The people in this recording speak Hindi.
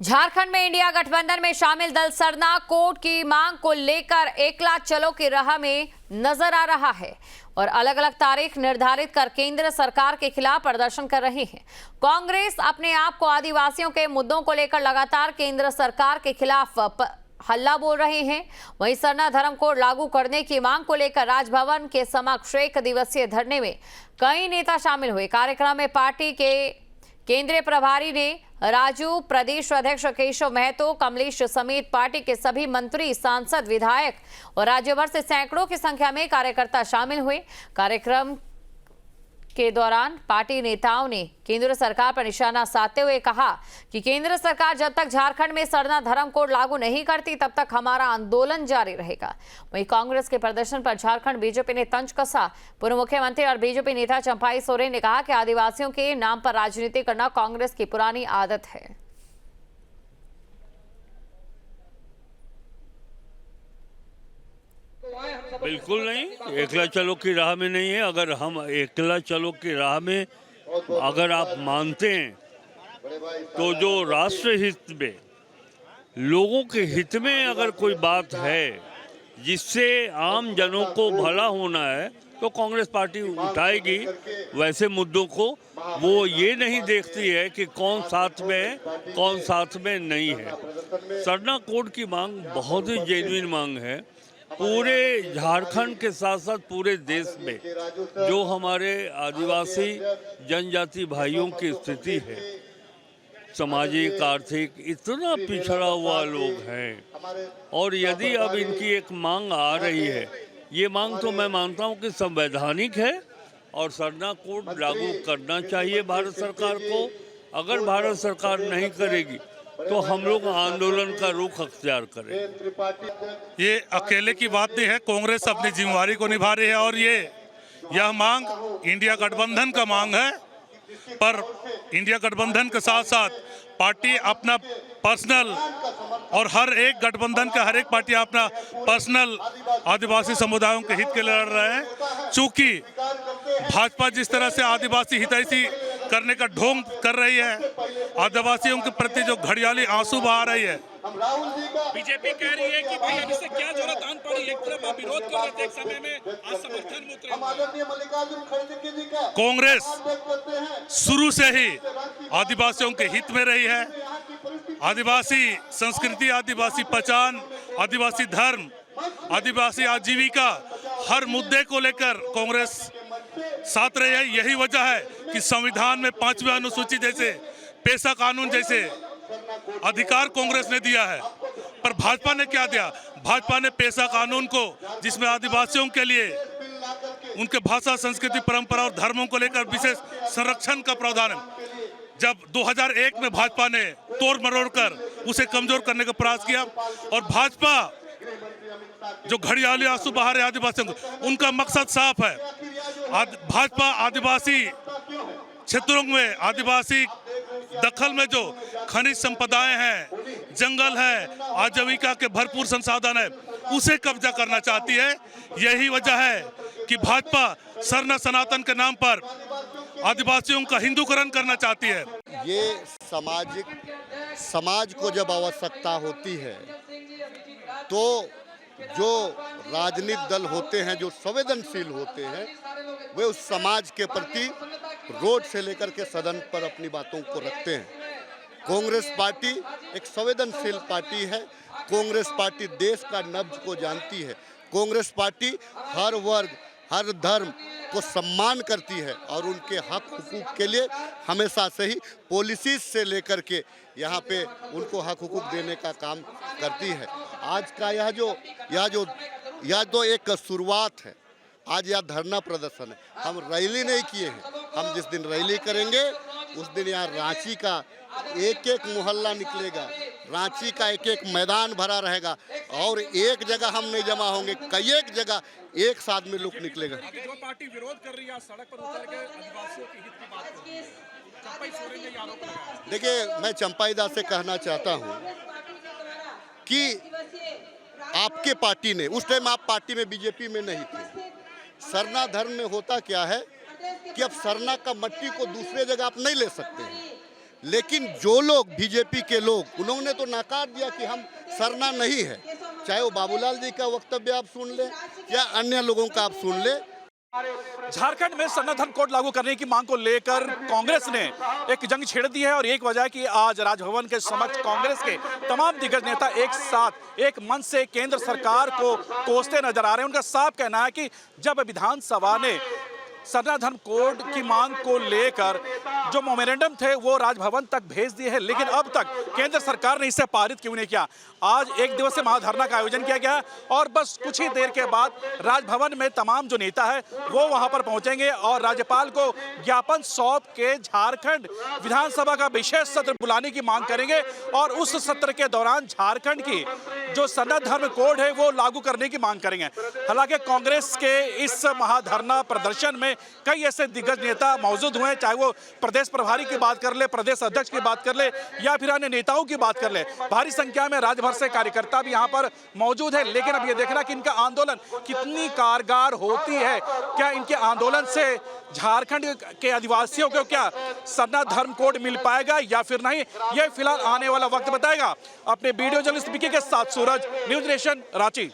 झारखंड में इंडिया गठबंधन में शामिल दल सरना कोर्ट की मांग को लेकर एकला चलो की राह में नजर आ रहा है और अलग अलग तारीख निर्धारित कर केंद्र सरकार के खिलाफ प्रदर्शन कर रही है। कांग्रेस अपने आप को आदिवासियों के मुद्दों को लेकर लगातार केंद्र सरकार के खिलाफ हल्ला बोल रहे हैं। वहीं सरना धर्म कोड लागू करने की मांग को लेकर राजभवन के समक्ष 1 दिवसीय धरने में कई नेता शामिल हुए। कार्यक्रम में पार्टी के केंद्रीय प्रभारी ने राजू, प्रदेश अध्यक्ष केशव महतो, कमलेश समेत पार्टी के सभी मंत्री, सांसद, विधायक और राज्य भर से सैकड़ों की संख्या में कार्यकर्ता शामिल हुए। कार्यक्रम के दौरान पार्टी नेताओं ने केंद्र सरकार पर निशाना साधते हुए कहा कि केंद्र सरकार जब तक झारखंड में सरना धर्म कोड लागू नहीं करती तब तक हमारा आंदोलन जारी रहेगा। वहीं कांग्रेस के प्रदर्शन पर झारखंड बीजेपी ने तंज कसा। पूर्व मुख्यमंत्री और बीजेपी नेता चंपाई सोरेन ने कहा कि आदिवासियों के नाम पर राजनीति करना कांग्रेस की पुरानी आदत है। बिल्कुल नहीं, एकला चलो की राह में नहीं है। अगर हम एकला चलो की राह में अगर आप मानते हैं तो जो राष्ट्र हित में, लोगों के हित में अगर कोई बात है जिससे आम जनों को भला होना है तो कांग्रेस पार्टी उठाएगी वैसे मुद्दों को। वो ये नहीं देखती है कि कौन साथ में है, कौन साथ में नहीं है। सरना कोड की मांग बहुत ही जेन्युइन मांग है। पूरे झारखंड के साथ साथ पूरे देश में जो हमारे आदिवासी जनजाति भाइयों की स्थिति है, सामाजिक आर्थिक इतना पिछड़ा हुआ लोग हैं, और यदि अब इनकी एक मांग आ रही है, ये मांग तो मैं मानता हूं कि संवैधानिक है और सरना कोड लागू करना चाहिए भारत सरकार को। अगर भारत सरकार नहीं करेगी तो हम लोग आंदोलन का रुख अख्तियार करें। ये अकेले की बात नहीं है, कांग्रेस अपनी जिम्मेवारी को निभा रही है और यह मांग इंडिया गठबंधन का मांग है। पर इंडिया गठबंधन के साथ साथ पार्टी अपना पर्सनल, और हर एक गठबंधन का हर एक पार्टी अपना पर्सनल आदिवासी समुदायों के हित के लिए लड़ रहे हैं। चूंकि भाजपा जिस तरह से आदिवासी हितैषी करने का ढोंग कर रही है, आदिवासियों के प्रति जो घड़ियाली आंसू बहा रही है। बीजेपी कह रही है कि भाई अब इससे क्या जरूरत आन पड़ी, एक तरफ आप विरोध कर रहे थे एक समय में, आज समर्थन में उतरे। कांग्रेस शुरू से ही आदिवासियों के हित में रही है। आदिवासी संस्कृति, आदिवासी पहचान, आदिवासी धर्म, आदिवासी आजीविका, हर मुद्दे को लेकर कांग्रेस साथ रही है। यही वजह है कि संविधान में 5वीं अनुसूची जैसे, पेशा कानून जैसे अधिकार कांग्रेस ने दिया है। पर भाजपा ने क्या दिया? भाजपा ने पेशा कानून को, जिसमें आदिवासियों के लिए उनके भाषा, संस्कृति, परंपरा और धर्मों को लेकर विशेष संरक्षण का प्रावधान है। जब 2001 में भाजपा ने तोड़ मरोड़ कर उसे कमजोर करने का प्रयास किया, और भाजपा जो घड़ियाली आंसू बहा रहे आदिवासियों को, उनका मकसद साफ है। भाजपा आदिवासी क्षेत्रों में, आदिवासी दखल में जो खनिज संपदाएं हैं, जंगल है, आजीविका के भरपूर संसाधन है, उसे कब्जा करना चाहती है। यही वजह है कि भाजपा सरना सनातन के नाम पर आदिवासियों का हिंदूकरण करना चाहती है। ये समाज को जब आवश्यकता होती है तो जो राजनीतिक दल होते हैं, जो संवेदनशील होते हैं, वे उस समाज के प्रति रोड से लेकर के सदन पर अपनी बातों को रखते हैं। कांग्रेस पार्टी एक संवेदनशील पार्टी है। कांग्रेस पार्टी देश का नब्ज को जानती है। कांग्रेस पार्टी हर वर्ग, हर धर्म को सम्मान करती है और उनके हक हुकूक के लिए हमेशा से ही पॉलिसीज से लेकर के यहाँ पे उनको हक हुकूक देने का काम करती है। आज का यह जो एक शुरुआत है, आज यह धरना प्रदर्शन है। हम रैली नहीं किए हैं। हम जिस दिन रैली करेंगे उस दिन यहाँ रांची का एक एक मोहल्ला निकलेगा, रांची का एक एक मैदान भरा रहेगा, और एक जगह हम नहीं जमा होंगे, कई एक जगह एक साथ में लोग निकलेगा। जो पार्टी विरोध कर रही है सड़क पर उतर के आदिवासियों के हित की बात कर रही है, चंपाई सोरेन ने आरोप लगाया। देखिए, मैं चंपाई दास से कहना चाहता हूँ कि आपके पार्टी ने, उस टाइम आप पार्टी में बीजेपी में नहीं थे। सरना धर्म में होता क्या है कि अब सरना का मट्टी को दूसरे जगह आप नहीं ले सकते हैं। लेकिन जो लोग बीजेपी के लोग उन्होंने तो नकार दिया कि हम सरना नहीं है। चाहे वो बाबूलाल जी का वक्तव्य आप सुन ले या अन्य लोगों का आप सुन ले। झारखंड में सरना धर्म कोड लागू करने की मांग को लेकर कांग्रेस ने एक जंग छेड़ दी है और एक वजह कि आज राजभवन के समक्ष कांग्रेस के तमाम दिग्गज नेता एक साथ एक मंच से केंद्र सरकार को कोसते नजर आ रहे हैं। उनका साफ कहना है कि जब विधानसभा ने सरना धर्म कोड की मांग को लेकर जो मेमोरेंडम थे वो राजभवन तक भेज दिए हैं, लेकिन अब तक केंद्र सरकार ने इसे पारित क्यों नहीं किया। आज एक दिवसीय महाधरना का आयोजन किया गया है और बस कुछ ही देर के बाद राजभवन में तमाम जो नेता है वो वहां पर पहुंचेंगे और राज्यपाल को ज्ञापन सौंप के झारखंड विधानसभा का विशेष सत्र बुलाने की मांग करेंगे और उस सत्र के दौरान झारखंड की जो सरना धर्म कोड है वो लागू करने की मांग करेंगे। हालांकि कांग्रेस के इस महाधरना प्रदर्शन में कई ऐसे दिग्गज नेता मौजूद हुए हैं, चाहे वो प्रदेश प्रभारी की बात कर ले, प्रदेश अध्यक्ष की बात कर ले या फिर अन्य नेताओं की बात कर ले। भारी संख्या में राज्य भर से कार्यकर्ता भी यहाँ पर मौजूद है, लेकिन अब ये देखना कि इनका आंदोलन कितनी कारगर होती है। क्या इनके आंदोलन से झारखंड के आदिवासियों को क्या सरना धर्म कोड मिल पाएगा या फिर नहीं, यह फिलहाल आने वाला वक्त बताएगा। अपने वीडियो जर्नलिस्ट विकी के साथ सूरज, न्यूज नेशन, रांची।